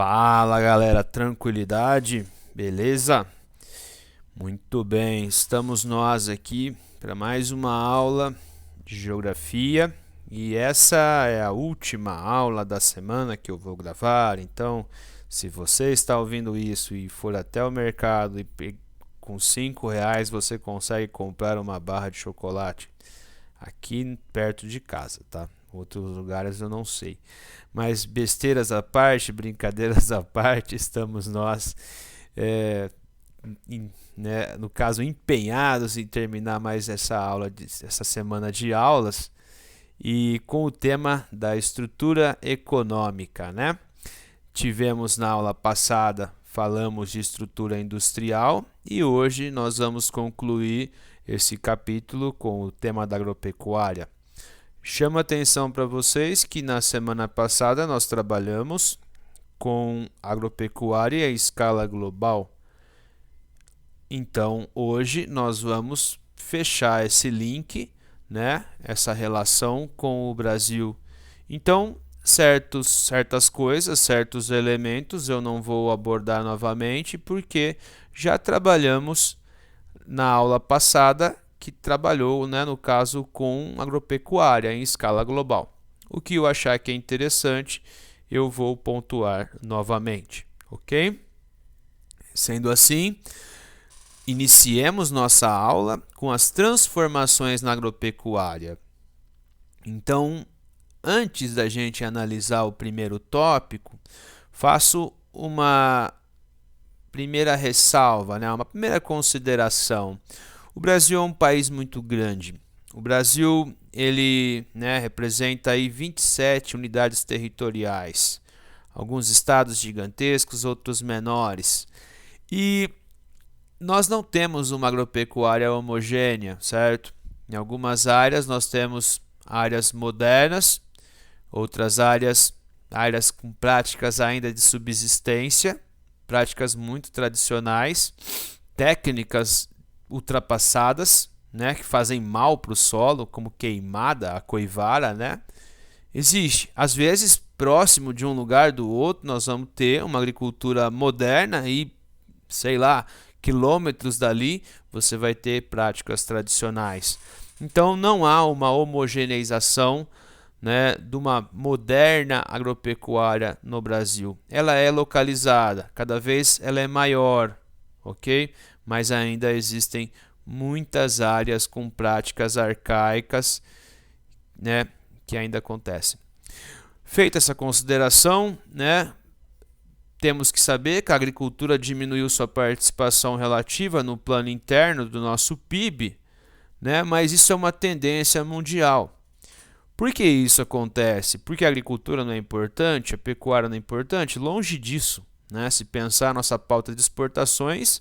Fala galera, tranquilidade? Beleza? Muito bem, estamos nós aqui para mais uma aula de geografia e essa é a última aula da semana que eu vou gravar. Então, se você está ouvindo isso e for até o mercado e com R$ 5 você consegue comprar uma barra de chocolate aqui perto de casa, tá? Outros lugares eu não sei. Mas besteiras à parte, brincadeiras à parte, estamos nós, no caso, empenhados em terminar mais essa semana de aulas e com o tema da estrutura econômica, né? Tivemos na aula passada, falamos de estrutura industrial e hoje nós vamos concluir esse capítulo com o tema da agropecuária. Chama atenção para vocês que na semana passada nós trabalhamos com agropecuária em escala global. Então, hoje nós vamos fechar esse link, né? Essa relação com o Brasil. Então, certas coisas, certos elementos eu não vou abordar novamente porque já trabalhamos na aula passada que trabalhou, né, no caso, com agropecuária em escala global. O que eu achar que é interessante, eu vou pontuar novamente, ok? Sendo assim, iniciemos nossa aula com as transformações na agropecuária. Então, antes da gente analisar o primeiro tópico, faço uma primeira ressalva, né, uma primeira consideração. O Brasil é um país muito grande. O Brasil ele, representa aí 27 unidades territoriais. Alguns estados gigantescos, outros menores. E nós não temos uma agropecuária homogênea, certo? Em algumas áreas nós temos áreas modernas, outras áreas com práticas ainda de subsistência, práticas muito tradicionais, técnicas ultrapassadas, né, que fazem mal para o solo, como queimada, a coivara, né? Existe, às vezes, próximo de um lugar do outro, nós vamos ter uma agricultura moderna e, sei lá, quilômetros dali, você vai ter práticas tradicionais. Então, não há uma homogeneização, né, de uma moderna agropecuária no Brasil. Ela é localizada, cada vez ela é maior, ok? Mas ainda existem muitas áreas com práticas arcaicas, né, que ainda acontecem. Feita essa consideração, né, temos que saber que a agricultura diminuiu sua participação relativa no plano interno do nosso PIB, né, mas isso é uma tendência mundial. Por que isso acontece? Porque a agricultura não é importante, a pecuária não é importante? Longe disso, né? Se pensar nossa pauta de exportações,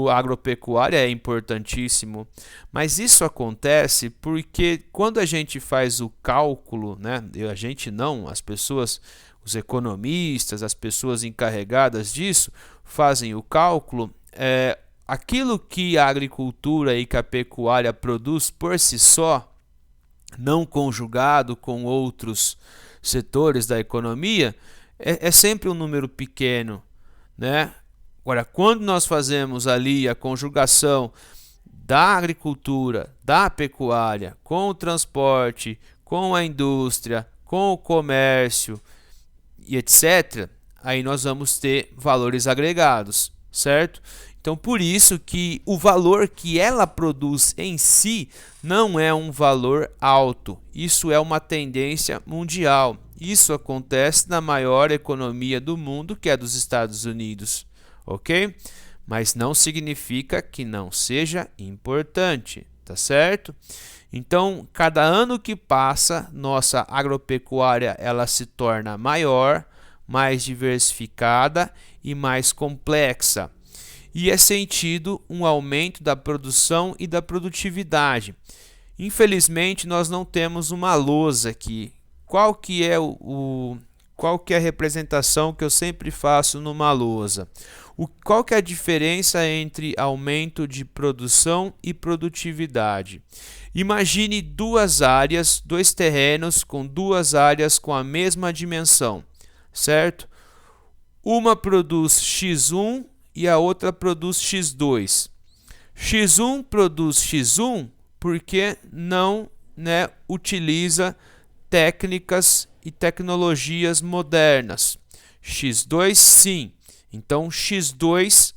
a agropecuária é importantíssimo, mas isso acontece porque quando a gente faz o cálculo, né, a gente não, as pessoas, os economistas, as pessoas encarregadas disso, fazem o cálculo, aquilo que a agricultura e que a pecuária produz por si só, não conjugado com outros setores da economia, é sempre um número pequeno, né? Agora, quando nós fazemos ali a conjugação da agricultura, da pecuária, com o transporte, com a indústria, com o comércio e etc., aí nós vamos ter valores agregados, certo? Então, por isso que o valor que ela produz em si não é um valor alto. Isso é uma tendência mundial. Isso acontece na maior economia do mundo, que é a dos Estados Unidos. Ok? Mas não significa que não seja importante, tá certo? Então, cada ano que passa, nossa agropecuária ela se torna maior, mais diversificada e mais complexa. E é sentido um aumento da produção e da produtividade. Infelizmente, nós não temos uma lousa aqui. Qual que é a representação que eu sempre faço numa lousa? Qual que é a diferença entre aumento de produção e produtividade? Imagine duas áreas, dois terrenos com duas áreas com a mesma dimensão, certo? Uma produz X1 e a outra produz X2. X1 produz X1 porque não, utiliza técnicas e tecnologias modernas. X2 sim. Então X2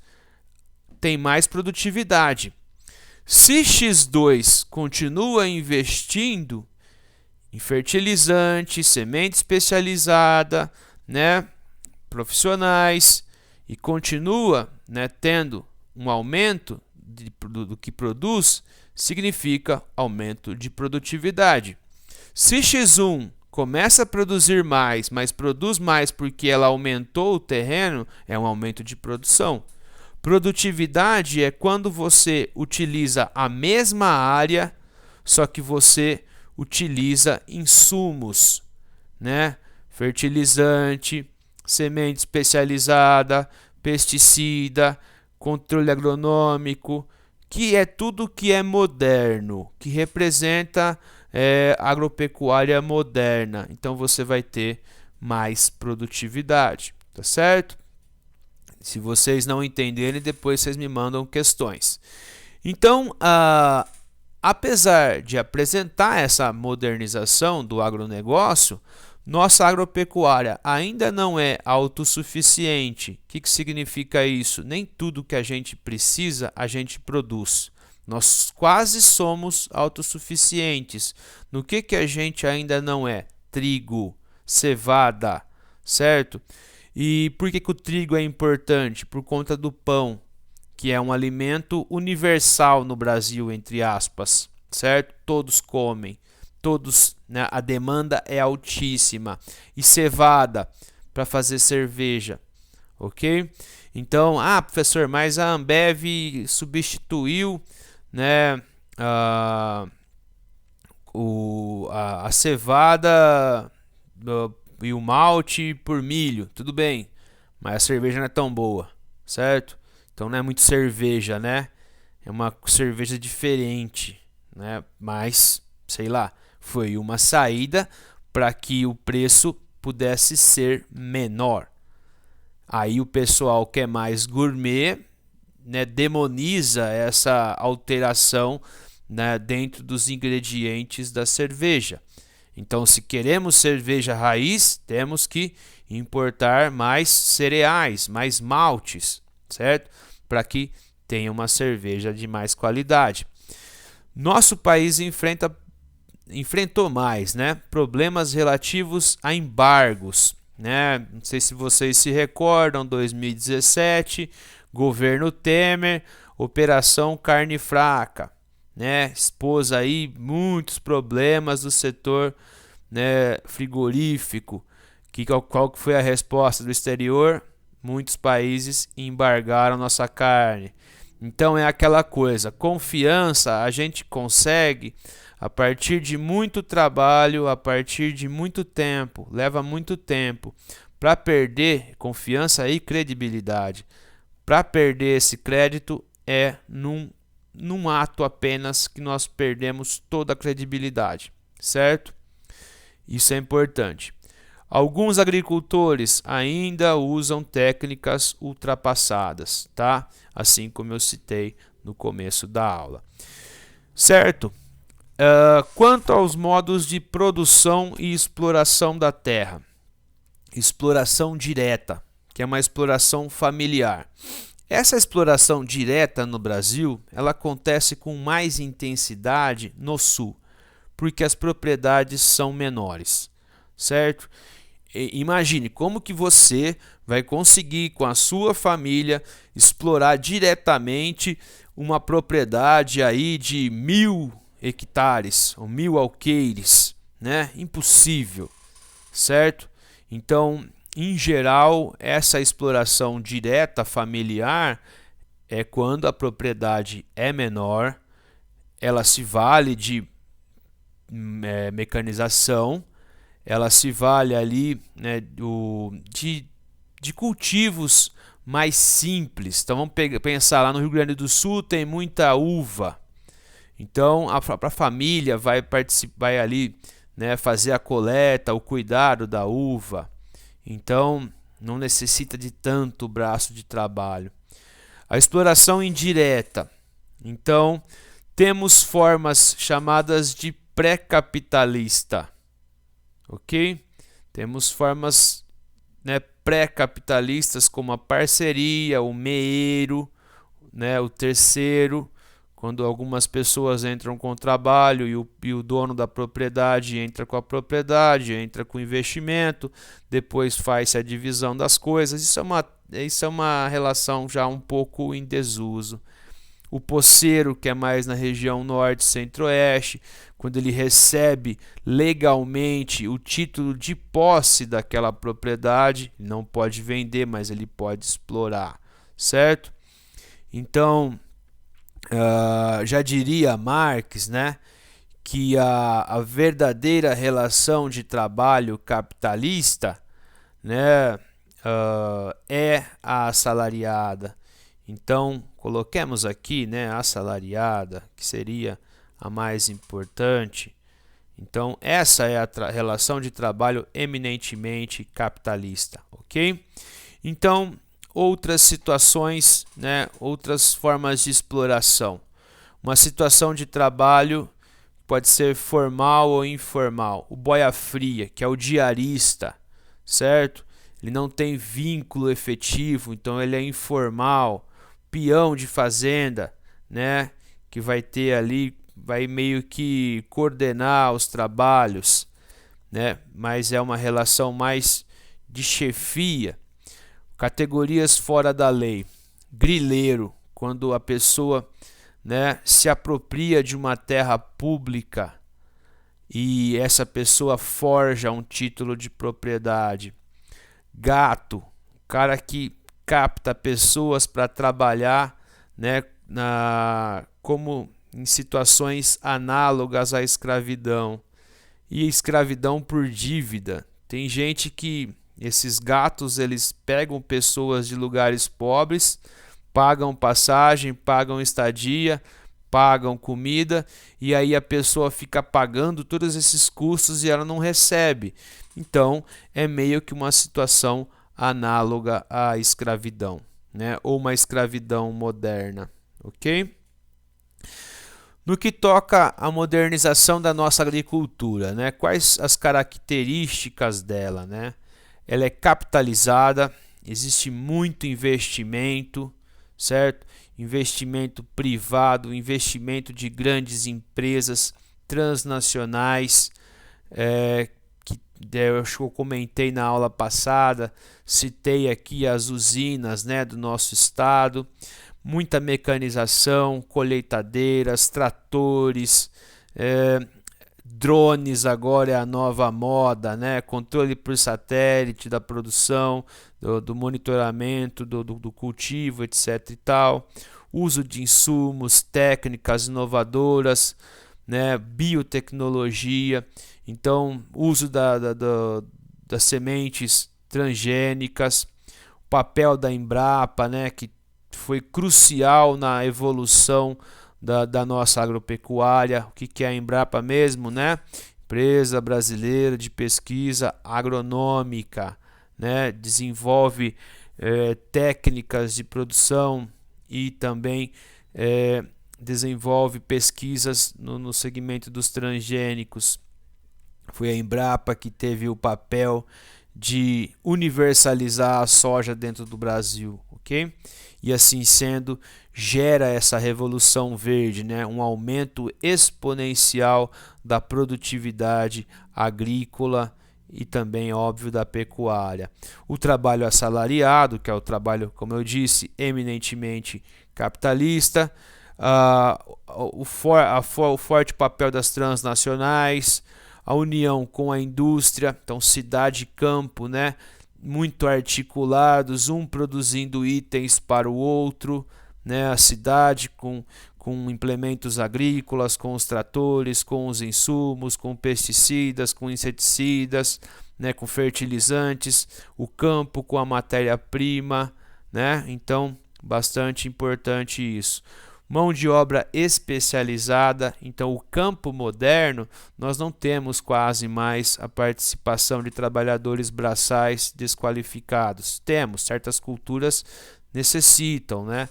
tem mais produtividade. Se X2 continua investindo em fertilizante, semente especializada, profissionais, e continua, tendo um aumento do que produz, significa aumento de produtividade. Se X1 começa a produzir mais, mas produz mais porque ela aumentou o terreno, é um aumento de produção. Produtividade é quando você utiliza a mesma área, só que você utiliza insumos, fertilizante, semente especializada, pesticida, controle agronômico, que é tudo que é moderno, que representa agropecuária moderna. Então você vai ter mais produtividade, tá certo? Se vocês não entenderem, depois vocês me mandam questões. Então, apesar de apresentar essa modernização do agronegócio, nossa agropecuária ainda não é autossuficiente. O que significa isso? Nem tudo que a gente precisa, a gente produz. Nós quase somos autossuficientes. No que a gente ainda não é? Trigo, cevada, certo? E por que o trigo é importante? Por conta do pão, que é um alimento universal no Brasil, entre aspas, certo? Todos comem, todos, a demanda é altíssima. E cevada, para fazer cerveja, ok? Então, professor, mas a Ambev substituiu, a cevada e o malte por milho, tudo bem, mas a cerveja não é tão boa, certo? Então não é muito cerveja, é uma cerveja diferente, mas, sei lá, foi uma saída para que o preço pudesse ser menor. Aí o pessoal que é mais gourmet, demoniza essa alteração, dentro dos ingredientes da cerveja. Então, se queremos cerveja raiz, temos que importar mais cereais, mais maltes, certo? Para que tenha uma cerveja de mais qualidade. Nosso país enfrentou mais, problemas relativos a embargos, Não sei se vocês se recordam, 2017, governo Temer, Operação Carne Fraca, expôs aí muitos problemas do setor, frigorífico. Qual que foi a resposta do exterior? Muitos países embargaram nossa carne. Então é aquela coisa, confiança a gente consegue a partir de muito trabalho, a partir de muito tempo, leva muito tempo. Para perder confiança e credibilidade, para perder esse crédito é num ato apenas que nós perdemos toda a credibilidade, certo? Isso é importante. Alguns agricultores ainda usam técnicas ultrapassadas, tá? Assim como eu citei no começo da aula, certo? Quanto aos modos de produção e exploração da terra, exploração direta, que é uma exploração familiar. Essa exploração direta no Brasil, ela acontece com mais intensidade no sul, porque as propriedades são menores, certo? Imagine como que você vai conseguir com a sua família explorar diretamente uma propriedade aí de 1.000 hectares ou 1.000 alqueires, Impossível, certo? Então, em geral, essa exploração direta familiar é quando a propriedade é menor, ela se vale de mecanização, ela se vale ali de cultivos mais simples. Então vamos pensar lá no Rio Grande do Sul tem muita uva. Então a família vai ali fazer a coleta, o cuidado da uva. Então não necessita de tanto braço de trabalho. A exploração indireta. Então, temos formas chamadas de pré-capitalista, ok? Temos formas, né, pré-capitalistas como a parceria, o meeiro, né, o terceiro, quando algumas pessoas entram com o trabalho e o dono da propriedade entra com a propriedade, entra com o investimento, depois faz-se a divisão das coisas. Isso é uma relação já um pouco em desuso. O posseiro, que é mais na região norte, centro-oeste, quando ele recebe legalmente o título de posse daquela propriedade, não pode vender, mas ele pode explorar, certo? Então, já diria Marx, né, que a verdadeira relação de trabalho capitalista, né, é a assalariada. Então, coloquemos aqui, né, a assalariada, que seria a mais importante. Então, essa é a relação de trabalho eminentemente capitalista, ok? Então, outras situações, né, outras formas de exploração. Uma situação de trabalho pode ser formal ou informal. O boia-fria, que é o diarista, certo? Ele não tem vínculo efetivo, então ele é informal. Peão de fazenda, né, que vai ter ali, vai meio que coordenar os trabalhos, né, mas é uma relação mais de chefia. Categorias fora da lei. Grileiro, quando a pessoa, né, se apropria de uma terra pública e essa pessoa forja um título de propriedade. Gato, cara que capta pessoas para trabalhar, né, como em situações análogas à escravidão. E escravidão por dívida. Tem gente que esses gatos, eles pegam pessoas de lugares pobres, pagam passagem, pagam estadia, pagam comida, e aí a pessoa fica pagando todos esses custos e ela não recebe. Então, é meio que uma situação análoga à escravidão, né? Ou uma escravidão moderna, ok? No que toca à modernização da nossa agricultura, né? Quais as características dela, né? Ela é capitalizada, existe muito investimento, certo? Investimento privado, investimento de grandes empresas transnacionais, que eu acho que eu comentei na aula passada, citei aqui as usinas, né, do nosso estado, muita mecanização, colheitadeiras, tratores, drones agora é a nova moda, né? Controle por satélite da produção, do monitoramento, do cultivo, etc. e tal. Uso de insumos, técnicas inovadoras, né? Biotecnologia, então uso das sementes transgênicas, o papel da Embrapa, né? Que foi crucial na evolução da nossa agropecuária. O que é a Embrapa mesmo, né? Empresa brasileira de pesquisa agronômica, né? Desenvolve técnicas de produção e também desenvolve pesquisas no segmento dos transgênicos. Foi a Embrapa que teve o papel de universalizar a soja dentro do Brasil, ok? E assim sendo, gera essa revolução verde, né? Um aumento exponencial da produtividade agrícola e também, óbvio, da pecuária. O trabalho assalariado, que é o trabalho, como eu disse, eminentemente capitalista, o forte papel das transnacionais, a união com a indústria, então cidade e campo, né? Muito articulados, um produzindo itens para o outro, né? A cidade com implementos agrícolas, com os tratores, com os insumos, com pesticidas, com inseticidas, né? Com fertilizantes, o campo com a matéria-prima, né? Então, bastante importante isso. Mão de obra especializada, então o campo moderno, nós não temos quase mais a participação de trabalhadores braçais desqualificados. Temos, certas culturas necessitam, né?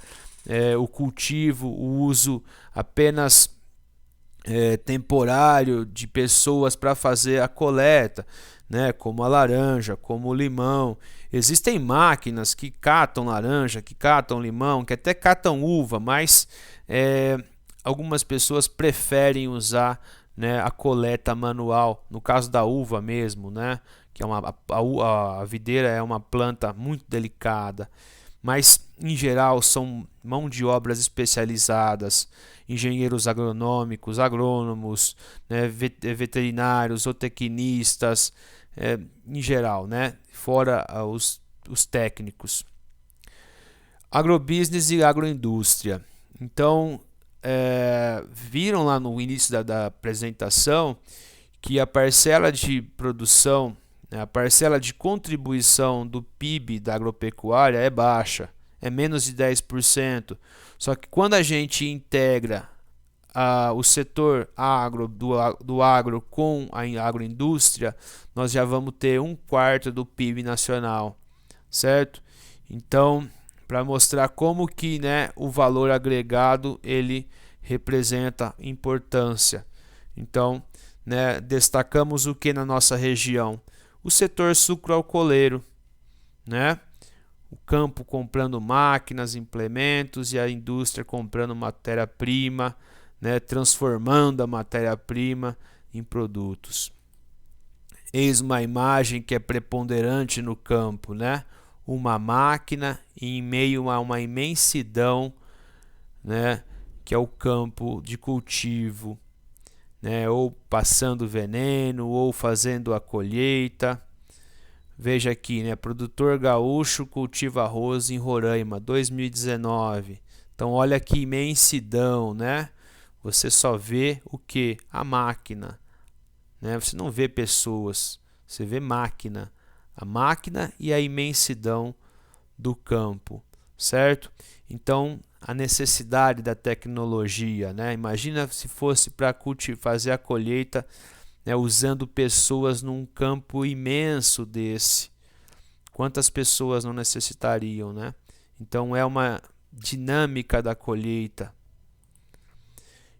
O cultivo, o uso apenas temporário de pessoas para fazer a coleta, né, como a laranja, como o limão. Existem máquinas que catam laranja, que catam limão, que até catam uva, mas algumas pessoas preferem usar, né, a coleta manual, no caso da uva mesmo, né, que é a videira é uma planta muito delicada, mas em geral são mão de obras especializadas, engenheiros agronômicos, agrônomos, né, veterinários, zootecnistas, em geral, né, fora os técnicos. Agrobusiness e agroindústria. Então, viram lá no início da apresentação que a parcela de produção, a parcela de contribuição do PIB da agropecuária é baixa, é menos de 10%. Só que quando a gente integra o setor do agro com a agroindústria, nós já vamos ter 1/4 do PIB nacional, certo? Então, para mostrar como que, né, o valor agregado ele representa importância. Então, né, destacamos o que na nossa região? O setor sucroalcooleiro, né? O campo comprando máquinas, implementos e a indústria comprando matéria-prima, né, transformando a matéria-prima em produtos. Eis uma imagem que é preponderante no campo, né? Uma máquina em meio a uma imensidão, né, que é o campo de cultivo, né, ou passando veneno ou fazendo a colheita. Veja aqui, né, produtor gaúcho cultiva arroz em Roraima, 2019. Então olha que imensidão, né? Você só vê o que? A máquina, né? Você não vê pessoas, você vê máquina. A máquina e a imensidão do campo, certo? Então, a necessidade da tecnologia, né? Imagina se fosse para fazer a colheita, né, usando pessoas num campo imenso desse. Quantas pessoas não necessitariam, né? Então, é uma dinâmica da colheita.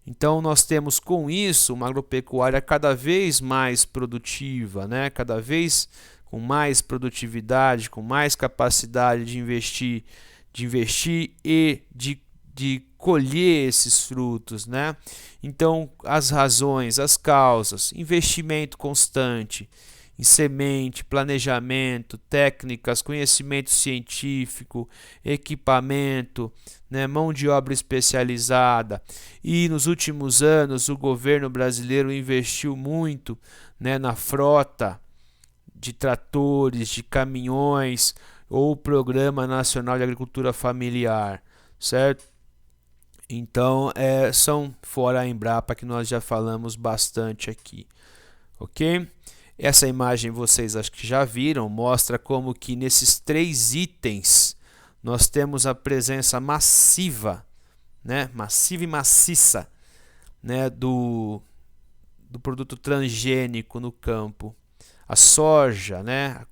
Então, nós temos com isso uma agropecuária cada vez mais produtiva, né? Cada vez com mais produtividade, com mais capacidade de investir e de colher esses frutos, né? Então, as razões, as causas: investimento constante em semente, planejamento, técnicas, conhecimento científico, equipamento, né, mão de obra especializada. E nos últimos anos o governo brasileiro investiu muito, né, na frota de tratores, de caminhões, ou o Programa Nacional de Agricultura Familiar, certo? Então, são fora a Embrapa, que nós já falamos bastante aqui, ok? Essa imagem vocês acho que já viram, mostra como que nesses 3 itens nós temos a presença massiva, né? Massiva e maciça, né? do produto transgênico no campo. A soja, né?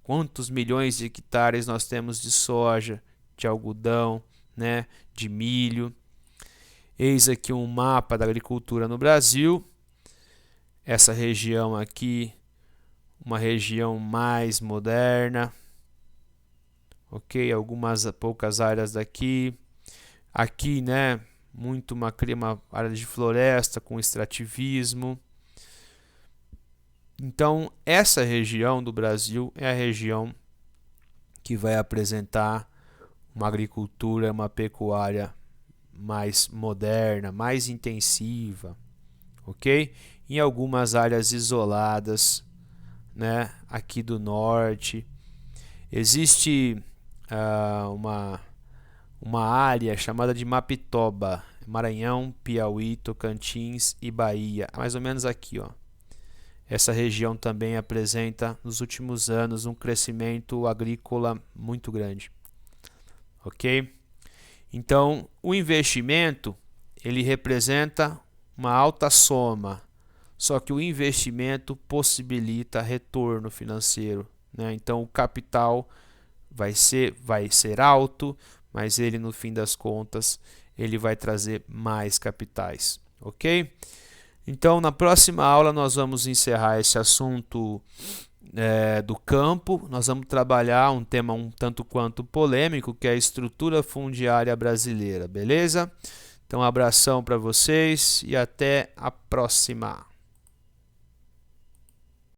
Quantos milhões de hectares nós temos de soja, de algodão, né? De milho. Eis aqui um mapa da agricultura no Brasil. Essa região aqui, uma região mais moderna, ok? Algumas poucas áreas daqui. Aqui, né? Muito uma área de floresta com extrativismo. Então, essa região do Brasil é a região que vai apresentar uma agricultura, uma pecuária mais moderna, mais intensiva, ok? Em algumas áreas isoladas, né, aqui do norte, existe uma área chamada de Mapitoba, Maranhão, Piauí, Tocantins e Bahia, mais ou menos aqui, ó. Essa região também apresenta, nos últimos anos, um crescimento agrícola muito grande, ok? Então, o investimento, ele representa uma alta soma, só que o investimento possibilita retorno financeiro, né? Então, o capital vai ser alto, mas ele, no fim das contas, ele vai trazer mais capitais, ok? Então, na próxima aula, nós vamos encerrar esse assunto do campo. Nós vamos trabalhar um tema um tanto quanto polêmico, que é a estrutura fundiária brasileira, beleza? Então, um abração para vocês e até a próxima.